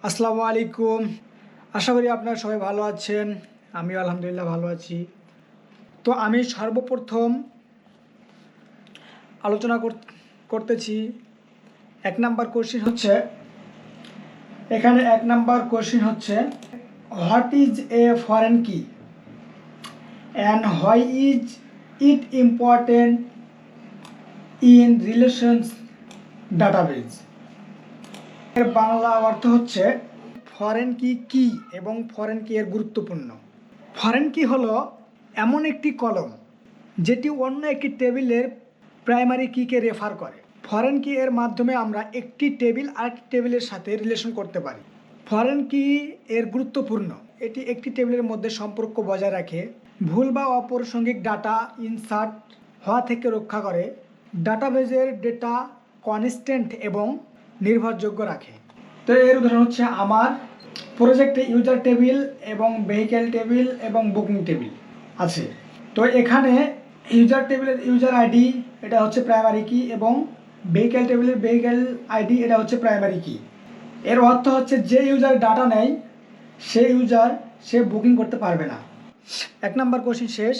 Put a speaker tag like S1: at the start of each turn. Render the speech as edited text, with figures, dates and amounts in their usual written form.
S1: আসসালামু আলাইকুম। আশা করি আপনারা সবাই ভালো আছেন। আমিও আলহামদুলিল্লাহ ভালো আছি। তো আমি সর্বপ্রথম আলোচনা করতেছি 1 নাম্বার কোশ্চেন হচ্ছে, এখানে 1 নাম্বার কোশ্চেন হচ্ছে, হোয়াট ইজ এ ফরেন কি and why is it important in relations database. এর বাংলা অর্থ হচ্ছে ফরেন কি কী এবং ফরেন কি এর গুরুত্বপূর্ণ। ফরেন কি হলো এমন একটি কলম যেটি অন্য একটি টেবিলের প্রাইমারি কিকে রেফার করে। ফরেন কি এর মাধ্যমে আমরা একটি টেবিল আরেকটি টেবিলের সাথে রিলেশন করতে পারি। ফরেন কি এর গুরুত্বপূর্ণ, এটি একটি টেবিলের মধ্যে সম্পর্ক বজায় রাখে, ভুল বা অপ্রাসঙ্গিক ডাটা ইনসার্ট হওয়া থেকে রক্ষা করে, ডাটাবেজের ডেটা কনস্ট্যান্ট এবং নির্ভরযোগ্য রাখে। তো এর উদাহরণ হচ্ছে আমার প্রজেক্টে ইউজার টেবিল এবং ভেহিক্যাল টেবিল এবং বুকিং টেবিল আছে। তো এখানে ইউজার টেবিলের ইউজার আইডি এটা হচ্ছে প্রাইমারি কি এবং ভেহিক্যাল টেবিলের ভেহিক্যাল আইডি এটা হচ্ছে প্রাইমারি কি। এর অর্থ হচ্ছে যে ইউজার ডাটা নেয় সে বুকিং করতে পারবে না। 1 নাম্বার কোশ্চেন শেষ।